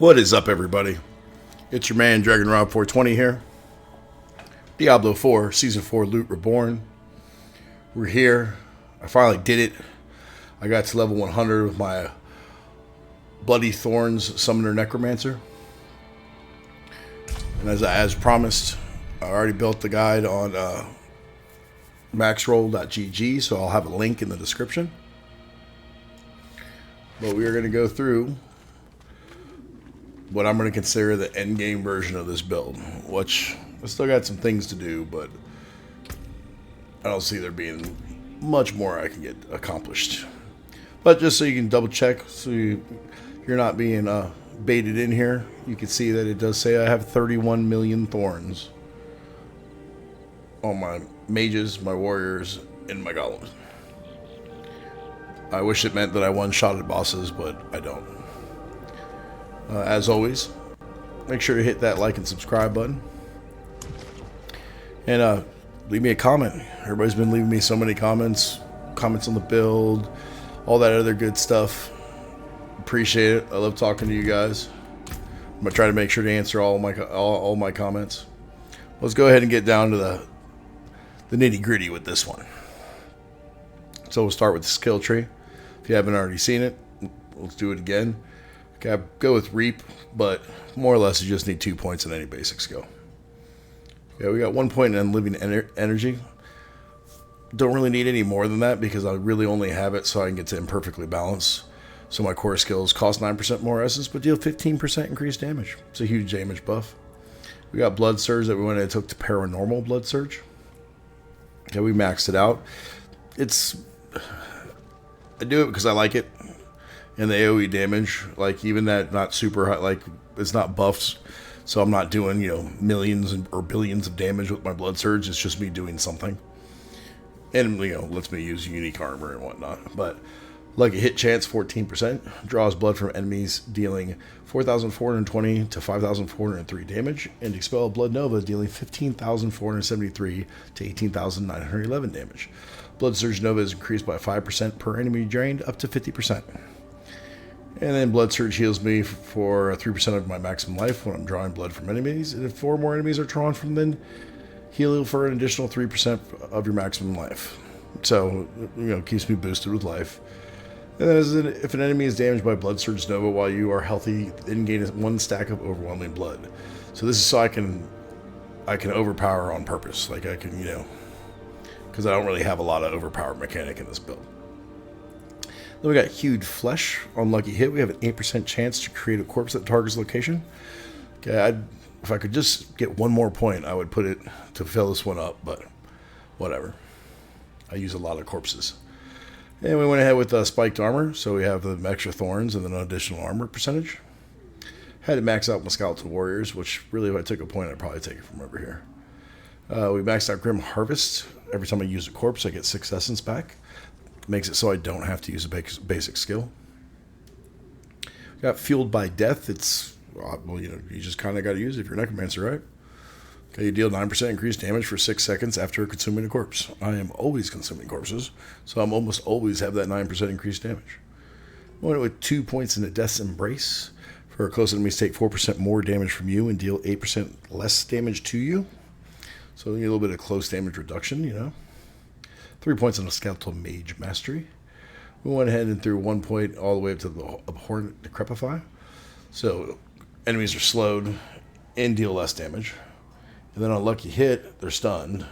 What is up, everybody? It's your man, Dragon Rob 420 here. Diablo 4, Season 4, Loot Reborn. We're here. I finally did it. I got to level 100 with my Bloody Thorns Summoner Necromancer. And as promised, I already built the guide on maxroll.gg, so I'll have a link in the description. But we are going to go through what I'm going to consider the endgame version of this build, which I still got some things to do, but I don't see there being much more I can get accomplished. But just so you can double check, so you're not being baited in here, you can see that it does say I have 31 million thorns on my mages, my warriors, and my golems. I wish it meant that I one-shotted bosses, but I don't. As always, make sure to hit that like and subscribe button. And leave me a comment. Everybody's been leaving me so many comments on the build, all that other good stuff. Appreciate it. I love talking to you guys. I'm going to try to make sure to answer all my comments. Let's go ahead and get down to the nitty-gritty with this one. So we'll start with the skill tree. If you haven't already seen it, let's do it again. Okay, I go with Reap, but more or less you just need 2 points in any basic skill. Okay, we got 1 point in living energy. Don't really need any more than that because I really only have it so I can get to imperfectly balanced. So my core skills cost 9% more essence, but deal 15% increased damage. It's a huge damage buff. We got Blood Surge that we went and took to Paranormal Blood Surge. Okay, we maxed it out. I do it because I like it. And the AoE damage, like even that not super high, like it's not buffs. So I'm not doing, millions or billions of damage with my Blood Surge. It's just me doing something. And, lets me use unique armor and whatnot. But lucky hit chance, 14%. Draws blood from enemies, dealing 4,420 to 5,403 damage. And expel Blood Nova, dealing 15,473 to 18,911 damage. Blood Surge Nova is increased by 5% per enemy drained, up to 50%. And then Blood Surge heals me for 3% of my maximum life when I'm drawing blood from enemies. And if 4 more enemies are drawn from, then heal for an additional 3% of your maximum life. So, keeps me boosted with life. And then if an enemy is damaged by Blood Surge Nova while you are healthy, then gain 1 stack of overwhelming blood. So this is so I can overpower on purpose. Like I can, because I don't really have a lot of overpower mechanic in this build. Then we got Hued Flesh. On lucky hit, we have an 8% chance to create a corpse at the target's location. Okay, if I could just get 1 more point, I would put it to fill this one up, but whatever. I use a lot of corpses. And we went ahead with spiked armor, so we have the extra thorns and then an additional armor percentage. Had to max out my skeletal warriors, which really, if I took a point, I'd probably take it from over here. We maxed out Grim Harvest. Every time I use a corpse, I get 6 essence back. Makes it so I don't have to use a basic skill. Got Fueled by Death. It's, you just kind of got to use it if you're a Necromancer, right? Okay, you deal 9% increased damage for 6 seconds after consuming a corpse. I am always consuming corpses, so I'm almost always have that 9% increased damage. Went with 2 points in the Death's Embrace. For close enemies, take 4% more damage from you and deal 8% less damage to you. So you get a little bit of close damage reduction, 3 points on a Skeletal Mage Mastery. We went ahead and threw 1 point all the way up to the Abhorrent Decrepify. So enemies are slowed and deal less damage. And then on a lucky hit, they're stunned. And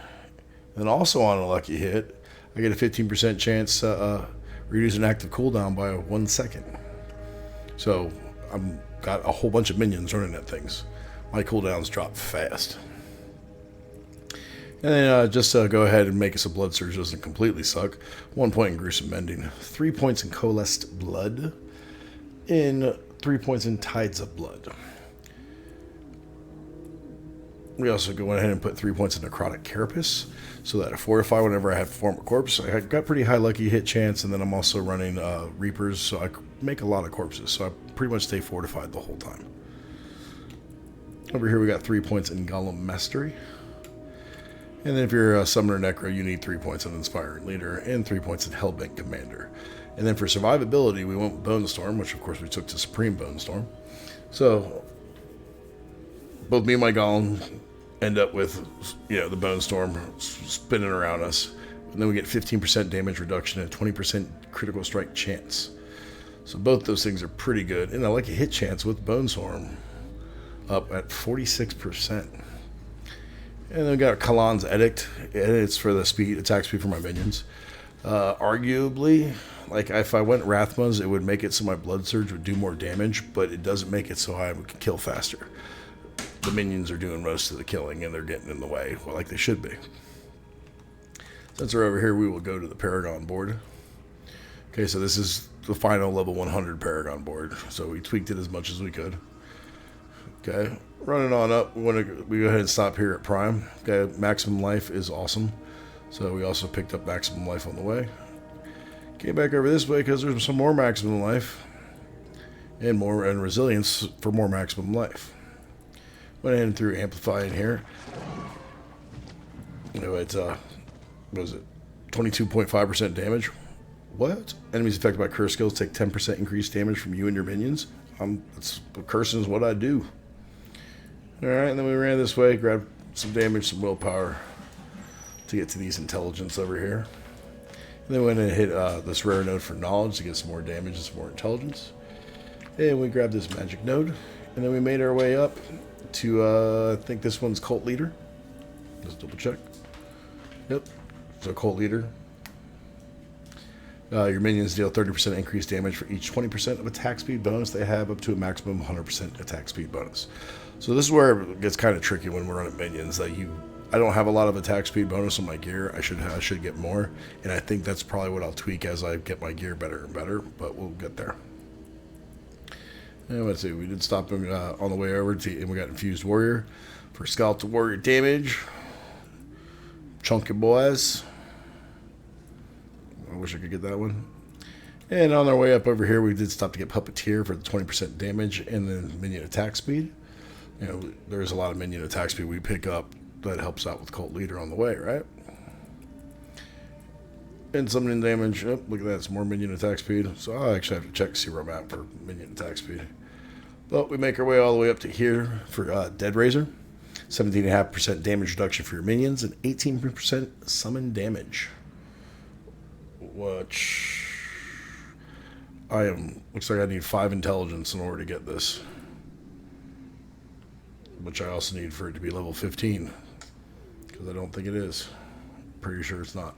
then also on a lucky hit, I get a 15% chance to reduce an active cooldown by 1 second. So I've got a whole bunch of minions running at things. My cooldowns drop fast. And then just go ahead and make us a Blood Surge doesn't completely suck. 1 point in Gruesome Mending. 3 points in Coalesced Blood. And 3 points in Tides of Blood. We also go ahead and put 3 points in Necrotic Carapace. So that I fortify whenever I have to form a corpse. I got pretty high lucky hit chance. And then I'm also running Reapers. So I make a lot of corpses. So I pretty much stay fortified the whole time. Over here we got 3 points in Golem Mastery. And then if you're a Summoner Necro, you need 3 points in Inspiring Leader and 3 points in Hellbent Commander. And then for survivability, we went with Bone Storm, which of course we took to Supreme Bone Storm. So both me and my Golem end up with, the Bone Storm spinning around us. And then we get 15% damage reduction and 20% critical strike chance. So both those things are pretty good. And I like a hit chance with Bone Storm up at 46%. And then we got Kalan's Edict. It's for the attack speed for my minions. Arguably, like if I went Rathmas, it would make it so my Blood Surge would do more damage, but it doesn't make it so I would kill faster. The minions are doing most of the killing and they're getting in the way, like they should be. Since we're over here, we will go to the Paragon board. Okay, so this is the final level 100 Paragon board. So we tweaked it as much as we could. Okay, running on up, we go ahead and stop here at Prime. Okay, Maximum Life is awesome. So we also picked up Maximum Life on the way. Came back over this way because there's some more Maximum Life and Resilience for more Maximum Life. Went ahead and threw Amplify in here. It's what was it? 22.5% damage. What? Enemies affected by curse skills take 10% increased damage from you and your minions. Cursing is what I do. Alright, and then we ran this way, grabbed some damage, some willpower to get to these intelligence over here. And then we went and hit this rare node for knowledge to get some more damage and some more intelligence. And we grabbed this magic node. And then we made our way up to, I think this one's Cult Leader. Let's double check. Yep. So Cult Leader. Your minions deal 30% increased damage for each 20% of attack speed bonus they have, up to a maximum 100% attack speed bonus. So this is where it gets kind of tricky when we're running minions. I don't have a lot of attack speed bonus on my gear. I should get more, and I think that's probably what I'll tweak as I get my gear better and better. But we'll get there. And let's see. We did stop on the way over and we got Infused Warrior for Scalp to Warrior damage. Chunky boys. I wish I could get that one. And on our way up over here, we did stop to get Puppeteer for the 20% damage and then minion attack speed. There's a lot of minion attack speed we pick up that helps out with Cult Leader on the way, right? And summoning damage. Oh, look at that. It's more minion attack speed. So I'll actually have to check to see where I'm at for minion attack speed. But we make our way all the way up to here for Dead Razor. 17.5% damage reduction for your minions and 18% summon damage. Which looks like I need 5 intelligence in order to get this. Which I also need for it to be level 15. Because I don't think it is. Pretty sure it's not.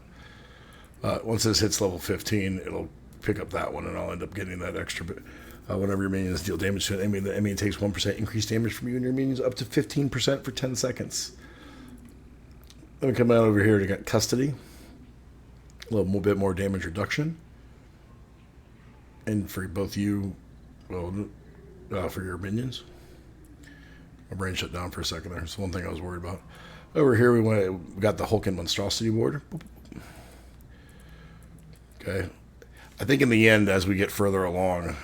Once this hits level 15, it'll pick up that one and I'll end up getting that extra bit. Whenever your minions deal damage to an enemy, the enemy takes 1% increased damage from you and your minions up to 15% for 10 seconds. Then we come out over here to get Custody. A little bit more damage reduction. And for both you, for your minions. My brain shut down for a second there. That's one thing I was worried about. Over here we got the Hulk and Monstrosity board. Okay. I think in the end, as we get further along,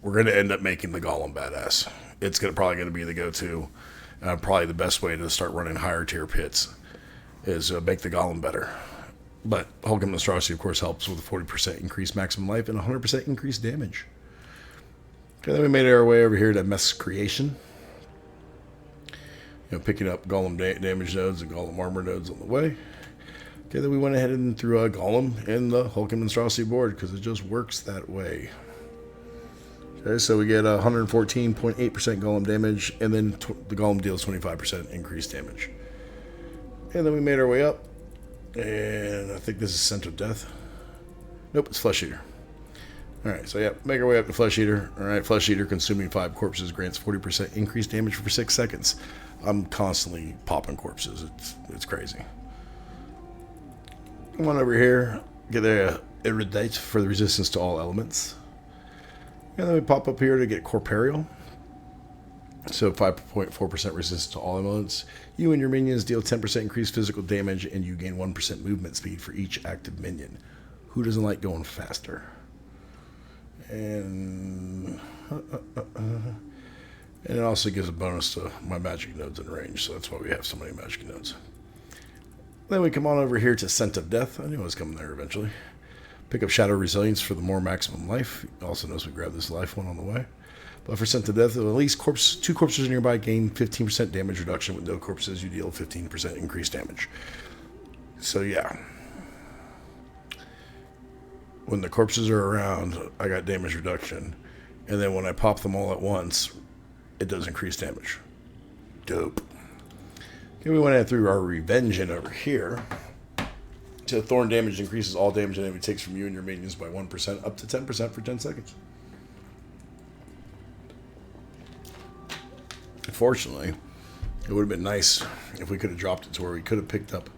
we're going to end up making the Golem badass. It's probably going to be the go-to. Probably the best way to start running higher tier pits is make the Golem better. But Hulk and Monstrosity, of course, helps with a 40% increased maximum life and 100% increased damage. Okay, then we made our way over here to Mess Creation. Picking up Golem damage nodes and Golem armor nodes on the way. Okay, then we went ahead and threw a Golem in the Hulk and Monstrosity board because it just works that way. Okay, so we get 114.8% Golem damage, and then the Golem deals 25% increased damage. And then we made our way up, and I think this is Scent of Death. Nope, it's Flesh Eater. Alright, so yeah, make our way up to Flesh Eater. Alright, Flesh Eater consuming 5 corpses grants 40% increased damage for 6 seconds. I'm constantly popping corpses. It's crazy. Come on over here, get a Erudite for the resistance to all elements. And then we pop up here to get Corporeal. So 5.4% resistance to all elements. You and your minions deal 10% increased physical damage, and you gain 1% movement speed for each active minion. Who doesn't like going faster? And it also gives a bonus to my magic nodes in range, so that's why we have so many magic nodes. Then we come on over here to Scent of Death. I knew I was coming there eventually. Pick up Shadow Resilience for the more maximum life. Also notice we grab this life one on the way. But for sent to death, at least two corpses nearby gain 15% damage reduction. With no corpses, you deal 15% increased damage. So yeah. When the corpses are around, I got damage reduction. And then when I pop them all at once, it does increase damage. Dope. Okay, we went ahead through our revenge in over here. So Thorn damage increases all damage an enemy takes from you and your minions by 1% up to 10% for 10 seconds. Unfortunately, it would have been nice if we could have dropped it to where we could have picked up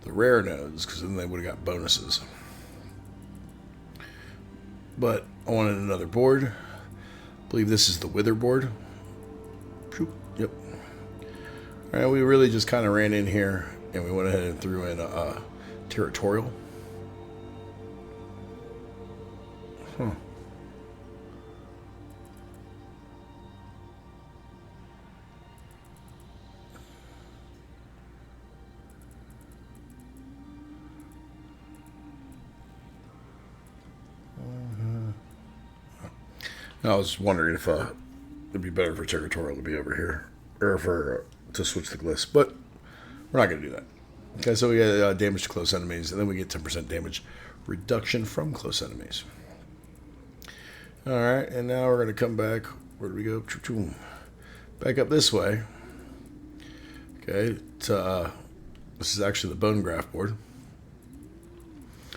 the rare nodes, because then they would have got bonuses. But I wanted another board. I believe this is the Wither board. Yep. All right, we really just kind of ran in here and we went ahead and threw in a territorial. Huh. I was wondering if it'd be better for territorial to be over here, or for to switch the glyphs, but we're not going to do that. Okay, so we get damage to close enemies, and then we get 10% damage reduction from close enemies. All right, and now we're going to come back. Where do we go? Back up this way. Okay, this is actually the bone graft board.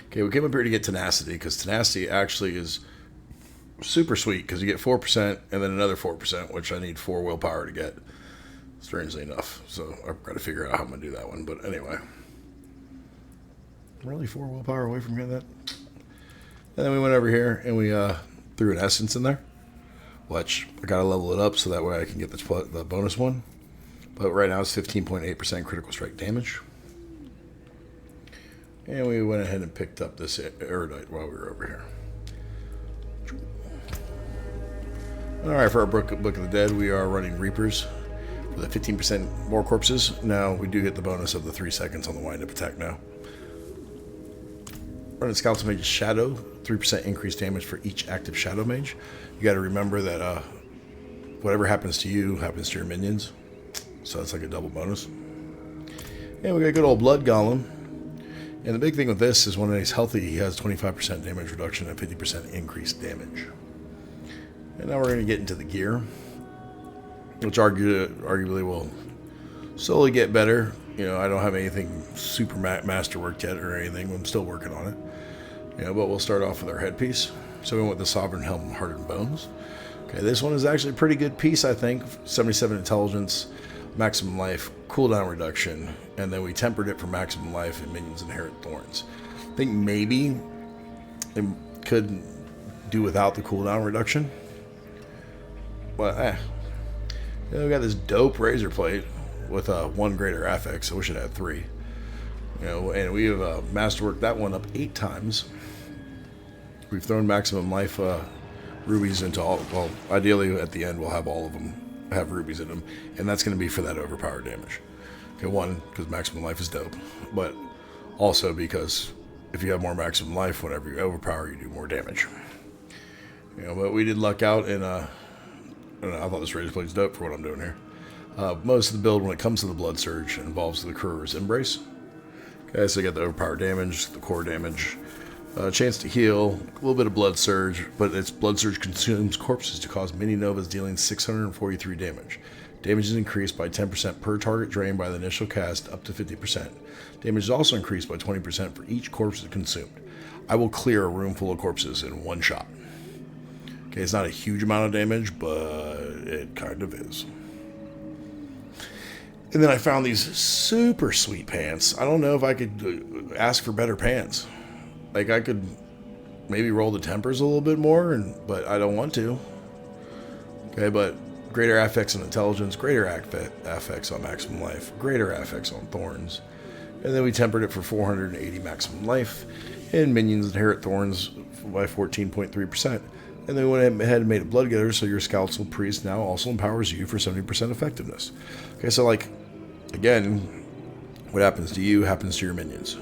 Okay, we came up here to get tenacity, because tenacity actually is super sweet, because you get 4% and then another 4%, which I need 4 willpower to get, strangely enough. So I've got to figure out how I'm going to do that one. But anyway, really 4 willpower away from getting that. And then we went over here and we threw an essence in there, which I got to level it up so that way I can get the bonus one. But right now it's 15.8% critical strike damage. And we went ahead and picked up this erudite while we were over here. Alright, for our Book of the Dead, we are running Reapers for the 15% more corpses. Now, we do get the bonus of the 3 seconds on the wind-up attack now. Running Skeleton Mage's Shadow, 3% increased damage for each active Shadow Mage. You got to remember that whatever happens to you happens to your minions. So that's like a double bonus. And we got a good old Blood Golem. And the big thing with this is when he's healthy, he has 25% damage reduction and 50% increased damage. And now we're going to get into the gear, which arguably will slowly get better. You know, I don't have anything super masterworked yet or anything. I'm still working on it. You know, but we'll start off with our headpiece. So we went with the Sovereign Helm Hardened Bones. Okay, this one is actually a pretty good piece, I think. 77 intelligence, maximum life, cooldown reduction, and then we tempered it for maximum life and minions inherit thorns. I think maybe it could do without the cooldown reduction. But we got this dope razor plate with 1 greater affix. I wish it had 3. You know, and we have masterworked that one up 8 times. We've thrown maximum life rubies into all. Well, ideally at the end we'll have all of them have rubies in them, and that's going to be for that overpowered damage. Okay, 1, because maximum life is dope, but also because if you have more maximum life, whenever you overpower, you do more damage. You know, but we did luck out in I thought this razor plate's dope for what I'm doing here. Most of the build, when it comes to the Blood Surge, involves the Crurer's Embrace. Okay, so you got the overpower damage, the core damage, chance to heal, a little bit of Blood Surge, but its Blood Surge consumes corpses to cause mini novas, dealing 643 damage. Damage is increased by 10% per target drained by the initial cast, up to 50%. Damage is also increased by 20% for each corpse consumed. I will clear a room full of corpses in 1 shot. Okay, it's not a huge amount of damage, but it kind of is. And then I found these super sweet pants. I don't know if I could ask for better pants. Like, I could maybe roll the tempers a little bit more, but I don't want to. Okay, but greater affix on intelligence, greater affix on maximum life, greater affix on thorns. And then we tempered it for 480 maximum life, and minions inherit thorns by 14.3%. And then we went ahead and made it blood getter, so your Scoutsel Priest now also empowers you for 70% effectiveness. Okay, so like, again, what happens to you happens to your minions.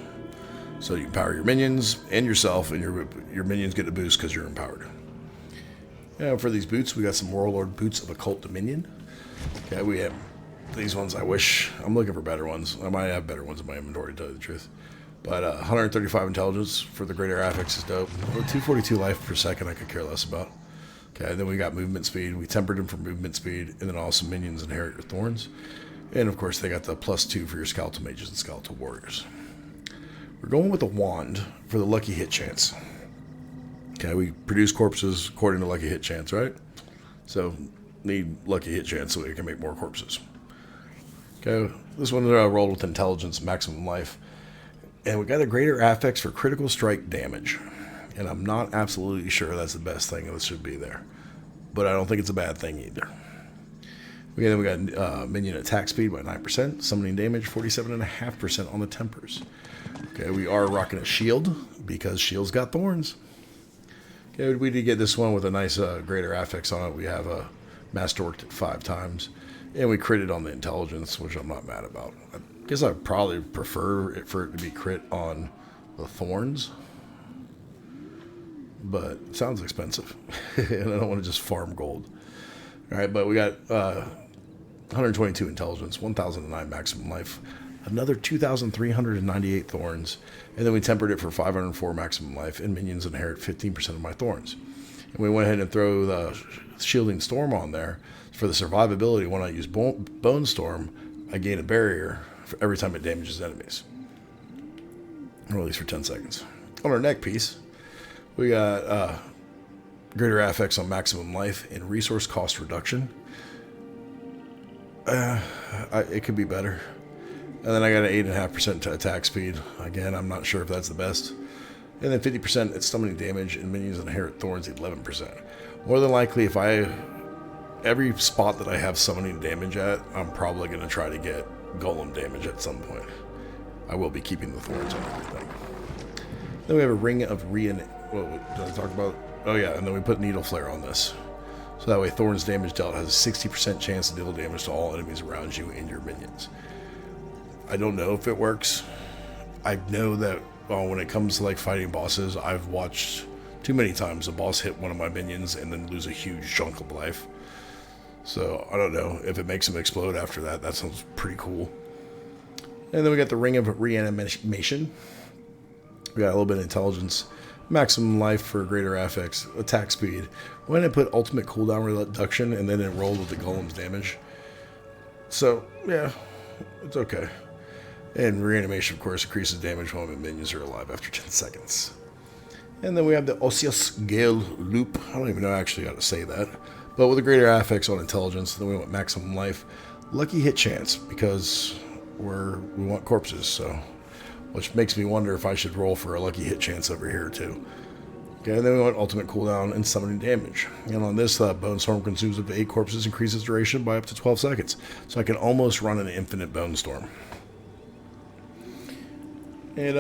So you empower your minions and yourself, and your minions get a boost because you're empowered. Yeah, for these boots, we got some Warlord Boots of Occult Dominion. Okay, we have these ones. I wish I'm looking for better ones. I might have better ones in my inventory, to tell you the truth. But 135 intelligence for the greater affix is dope. 242 life per second, I could care less about. Okay, then we got movement speed. We tempered them for movement speed, and then also minions inherit your thorns. And of course, they got the +2 for your skeletal mages and skeletal warriors. We're going with a wand for the lucky hit chance. Okay, we produce corpses according to lucky hit chance, right? So, need lucky hit chance so we can make more corpses. Okay, this one rolled with intelligence, maximum life. And we got a greater affix for critical strike damage. And I'm not absolutely sure that's the best thing that should be there. But I don't think it's a bad thing either. Then we got minion attack speed by 9%, summoning damage 47.5% on the tempers. Okay, we are rocking a shield because shields got thorns. Okay, we did get this one with a nice greater affix on it. We have a masterworked it 5 times. And we critted on the intelligence, which I'm not mad about. I guess I'd probably prefer it for it to be crit on the thorns. But it sounds expensive. And I don't want to just farm gold. Alright, but we got 122 intelligence, 1009 maximum life, another 2,398 thorns, and then we tempered it for 504 maximum life, and minions inherit 15% of my thorns. And we went ahead and throw the shielding storm on there. For the survivability, when I use bone storm, I gain a barrier for every time it damages enemies. Or at least for 10 seconds. On our neck piece, we got greater affix on maximum life and resource cost reduction. It could be better. And then I got an 8.5% attack speed. Again, I'm not sure if that's the best. And then 50% it's summoning damage, and minions inherit thorns 11%. More than likely, if every spot that I have summoning damage at, I'm probably going to try to get golem damage at some point. I will be keeping the thorns on everything. Then we have a ring of what did I talk about? Oh yeah, and then we put needle flare on this. So that way thorns damage dealt has a 60% chance to deal damage to all enemies around you and your minions. I don't know if it works. I know that when it comes to like fighting bosses, I've watched too many times a boss hit one of my minions and then lose a huge chunk of life. So I don't know if it makes them explode after that. That sounds pretty cool. And then we got the ring of reanimation. We got a little bit of intelligence, maximum life for greater affix, attack speed. When I put ultimate cooldown reduction, and then it rolled with the golem's damage. So yeah, it's okay. And reanimation, of course, increases damage while my minions are alive after 10 seconds. And then we have the Osseous Gale Loop. I don't even know actually how to say that. But with a greater affix on intelligence, then we want maximum life. Lucky hit chance, because we want corpses, so. Which makes me wonder if I should roll for a lucky hit chance over here, too. Okay, and then we want ultimate cooldown and summoning damage. And on this, Bone Storm consumes up to 8 corpses, increases duration by up to 12 seconds. So I can almost run an infinite Bone Storm. And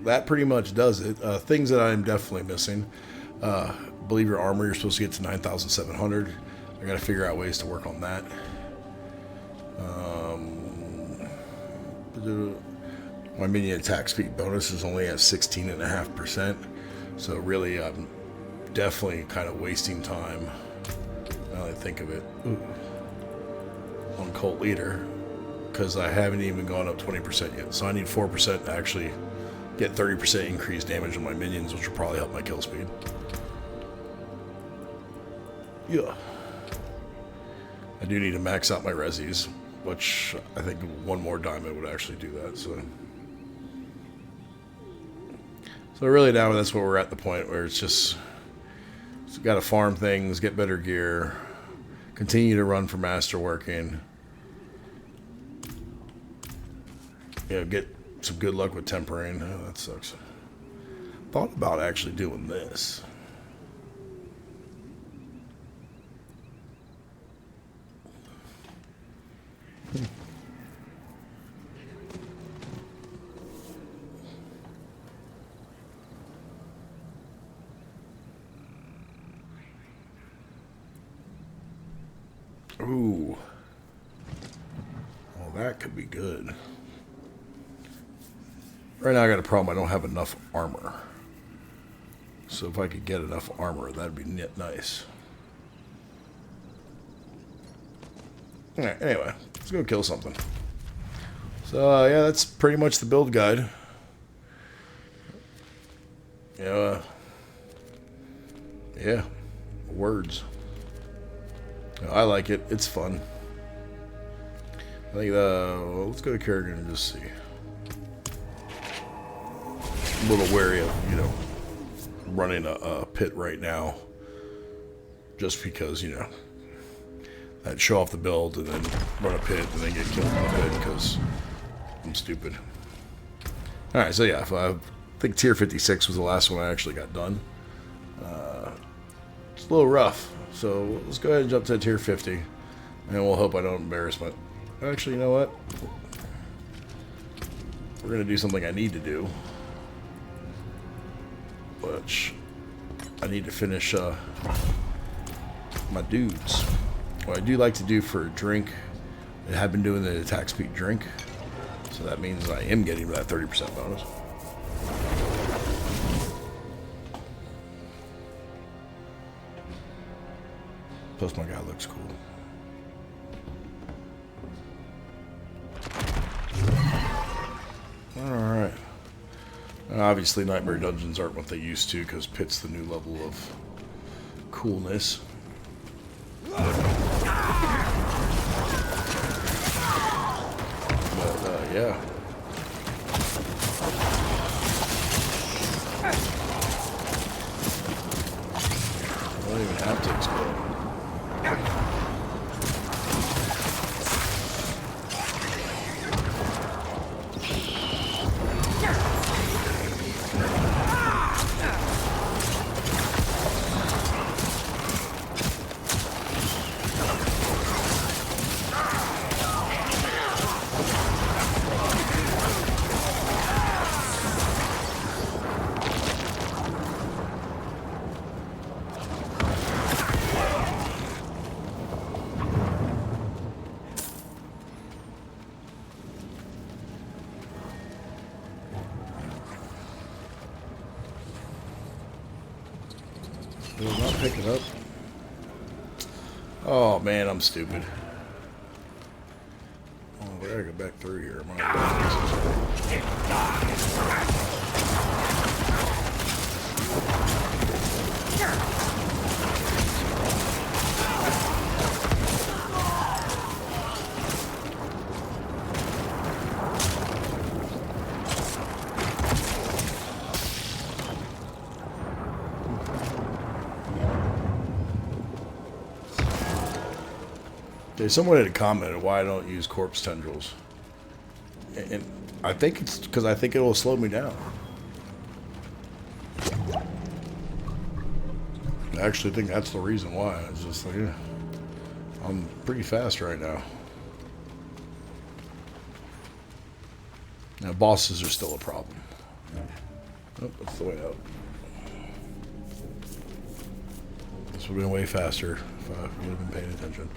that pretty much does it. Things that I'm definitely missing. Believe your armor, you're supposed to get to 9,700. I gotta figure out ways to work on that. My minion attack speed bonus is only at 16.5%. So really, I'm definitely kind of wasting time, now that I think of it, on Cult Leader, because I haven't even gone up 20% yet. So I need 4% to actually get 30% increased damage on my minions, which will probably help my kill speed. Yeah. I do need to max out my resis, which I think one more diamond would actually do that. So really now that's where we're at the point where it's got to farm things, get better gear, continue to run for masterworking. Get some good luck with tempering. Oh, that sucks. Thought about actually doing this. Ooh. Well, that could be good. Right now I got a problem. I don't have enough armor. So if I could get enough armor, that'd be nice. Alright, anyway, let's go kill something. So, yeah, that's pretty much the build guide. Yeah, yeah, words. I like it. It's fun. I think, well, let's go to Kerrigan and just see. I'm a little wary of, you know, running a pit right now. Just because, you know, I'd show off the build and then run a pit and then get killed in the pit because I'm stupid. Alright, so yeah, I think tier 56 was the last one I actually got done. It's a little rough, so let's go ahead and jump to tier 50, and we'll hope I don't embarrass my... Actually, you know what? We're going to do something I need to do, which I need to finish my dudes. What I do like to do for a drink, I have been doing the attack speed drink, so that means I am getting that 30% bonus. Plus my guy looks cool. Alright. Obviously Nightmare Dungeons aren't what they used to because Pit's the new level of coolness. But yeah. I don't even have to explode. Will not pick it up. Oh man, I'm stupid. Oh, we gotta go back through here. Okay, someone had commented why I don't use corpse tendrils, and I think it's because I think it will slow me down. I actually think that's the reason why. It's just like, yeah, I'm pretty fast right now. Now bosses are still a problem. Oh, that's the way out. This would have been way faster if I would have been paying attention.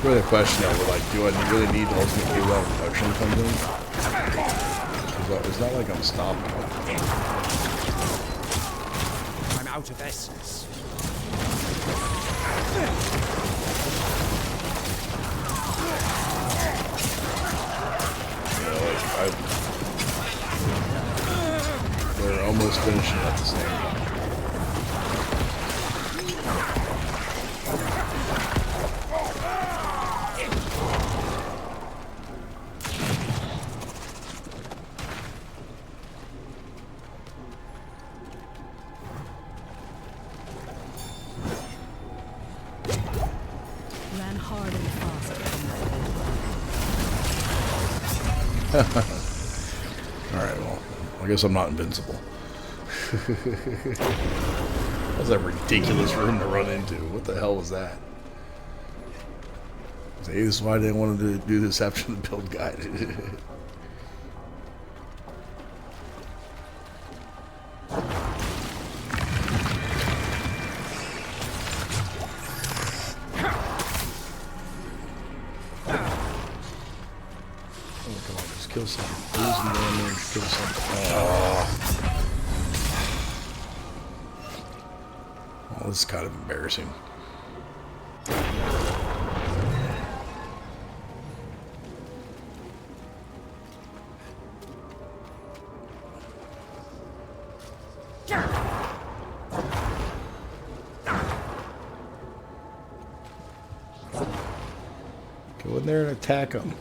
Really a question of like, do I really need the ultimate cooldown reduction comes in? Because it's not like I'm stopping. I'm out of essence. You know, like they're almost finishing at the same time. Alright, well, I guess I'm not invincible. That's a ridiculous room to run into. What the hell was that? Hey, this is why I didn't want to do this after the build guide. Kill something. Lose some damage, kill something. Oh, this is kind of embarrassing. Go in there and attack them.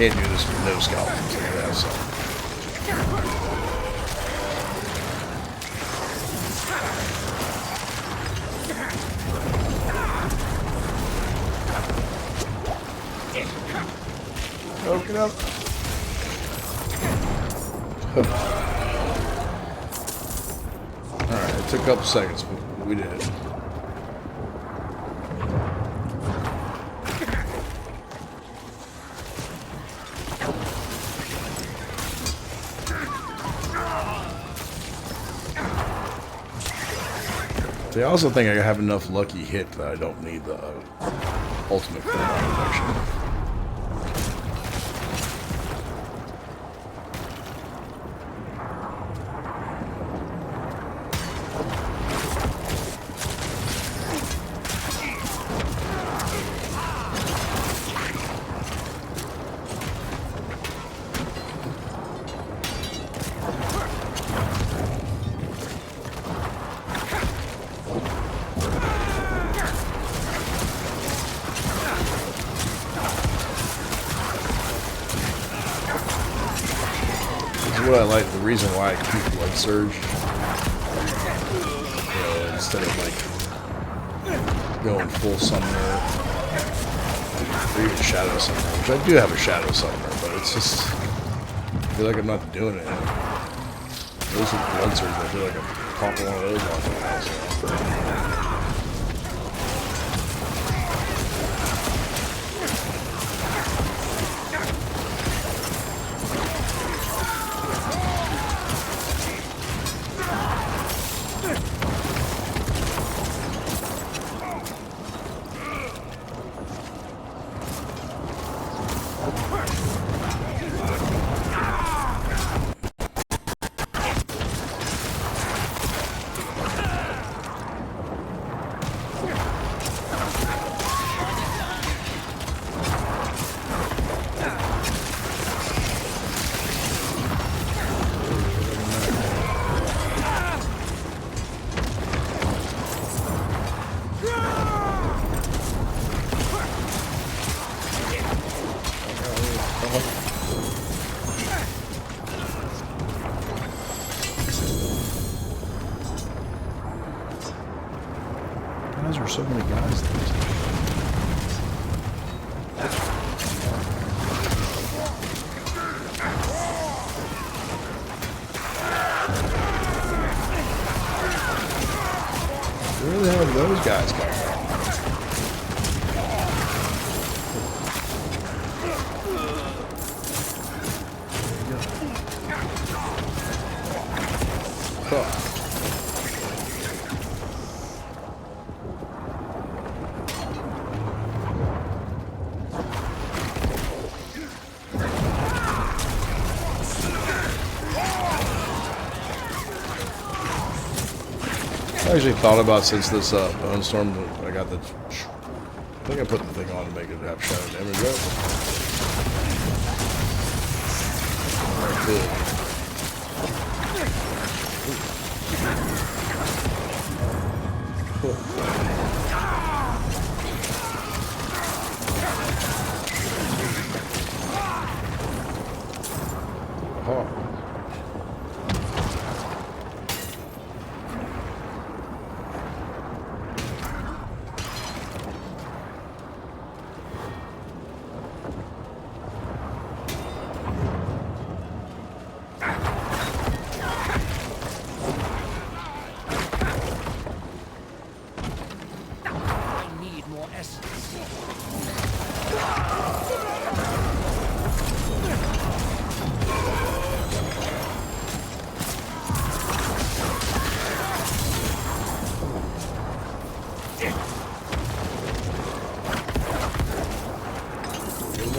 Can't do this with no skeletons. I gotta have some. Open up. Alright, it took a couple seconds, but we did it. I also think I have enough lucky hit that I don't need the ultimate cooldown reduction. What I like, the reason why I keep Blood Surge, instead of like going full summoner or even shadow summoner, which I do have a shadow summoner, but it's just, I feel like I'm not doing it. Those with Blood Surge, I feel like I'm popping one of those off my house. Why is there so many guys there? Where the hell did those guys come from? I actually thought about, since this Bone Storm, I got the, I think I put the thing on to make it have shadow damage, right? Alright, good. Cool. Oh.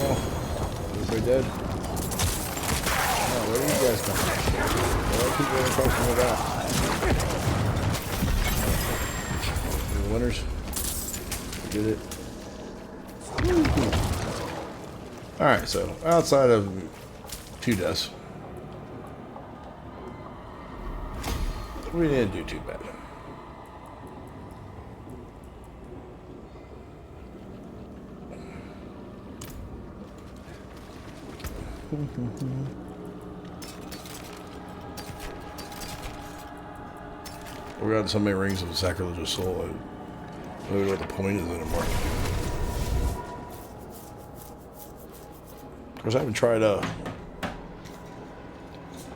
all. Everybody dead? Oh, where do you guys come from? Why are people in question with that? The winners. Did it. Alright, so outside of 2 deaths, we didn't do too bad. We got so many rings of the sacrilegious soul. I don't know what the point is anymore. Of course, I haven't tried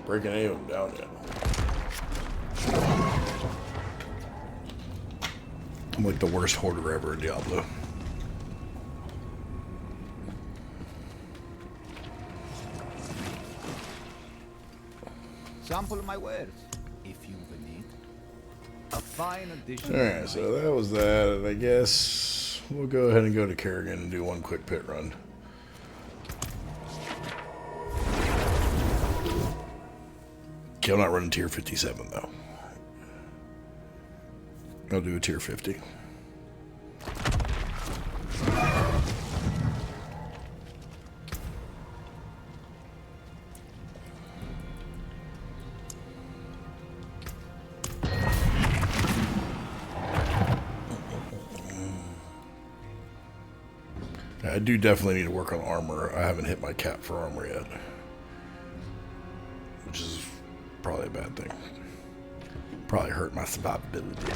breaking any of them down yet. I'm like the worst hoarder ever in Diablo. Sample my wares, if you need. A fine addition. Alright, so that was that, and I guess we'll go ahead and go to Kerrigan and do one quick pit run. Okay, I'm not running tier 57 though. I'll do a tier 50. I do definitely need to work on armor. I haven't hit my cap for armor yet, which is probably a bad thing. Probably hurt my survivability.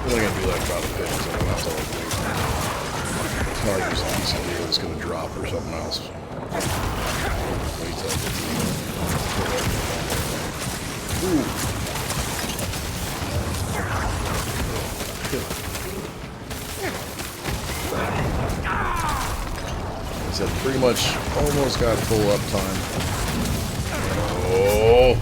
I'm only gonna do like about a bit, so I don't have to like wait. It's not like there's an easy deal that's gonna drop or something else. Wait till I get to Ooh. I said pretty much almost got full uptime. Oh.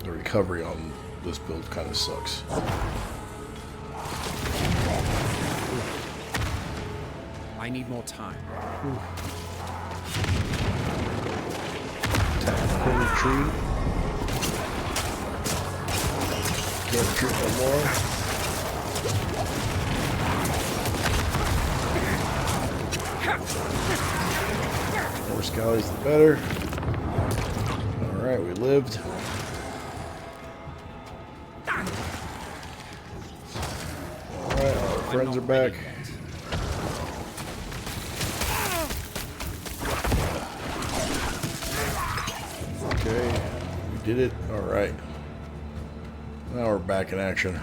The recovery on this build kind of sucks. I need more time. Tactical retreat. Can't retreat no more. More scallies the better. Alright, we lived. Alright, our friends are back. Okay, we did it. Alright. Now we're back in action.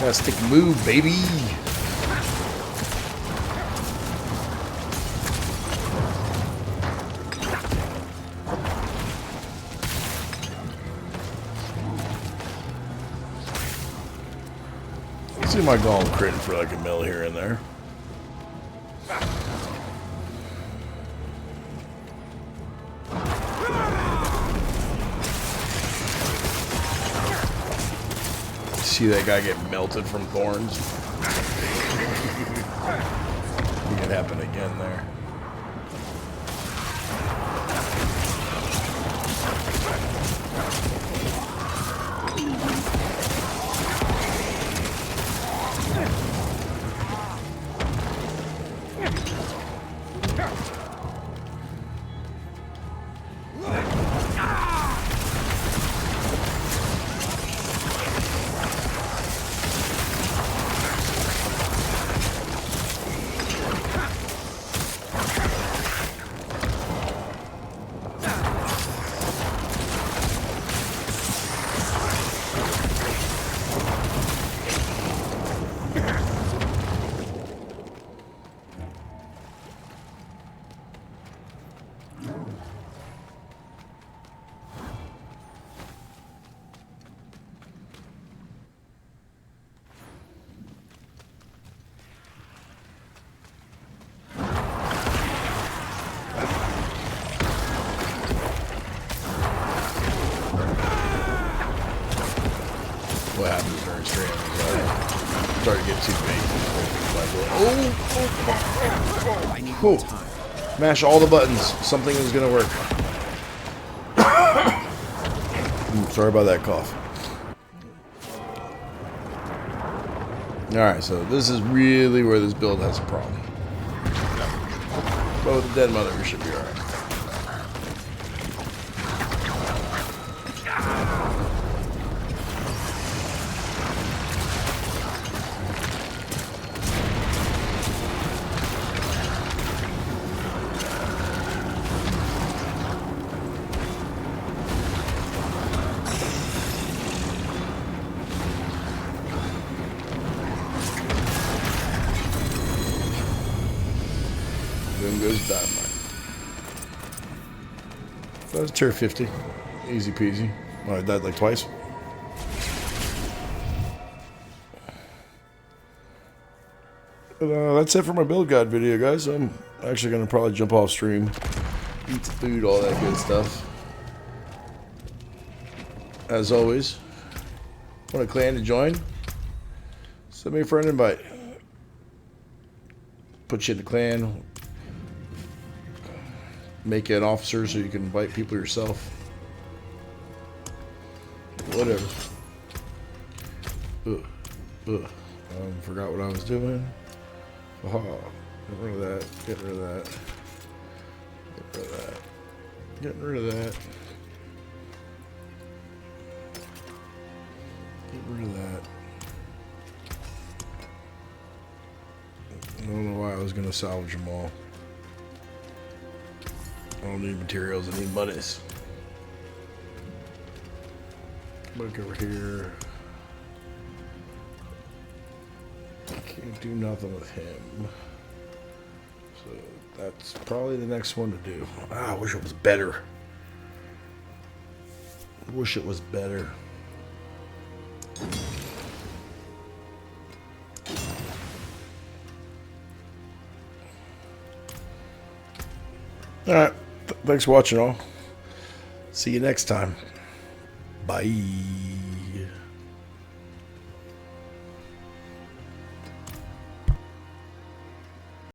Gotta stick and move, baby. See my golem critting for like a mil here and there. See that guy get melted from Thorns? It could happen again there. What happens during stream is start to get too big. Oh, mash all the buttons. Something is gonna work. Sorry about that cough. Alright, so this is really where this build has a problem. But with the dead mother, we should be alright. Boom goes dynamite. That was tier 50. Easy peasy. Oh, I died like twice. But, that's it for my build guide video, guys. I'm actually going to probably jump off stream, eat some food, all that good stuff. As always, want a clan to join? Send me a friend invite. Put you in the clan. Make you an officer so you can invite people yourself. Whatever. Forgot what I was doing. Get rid of that. Get rid of that. Get rid of that. Getting rid of that. Get rid of that. I don't know why I was going to salvage them all. I don't need materials, I need monies. Look over here. I can't do nothing with him. So that's probably the next one to do. I wish it was better. I wish it was better. Alright. Thanks for watching all. See you next time. Bye.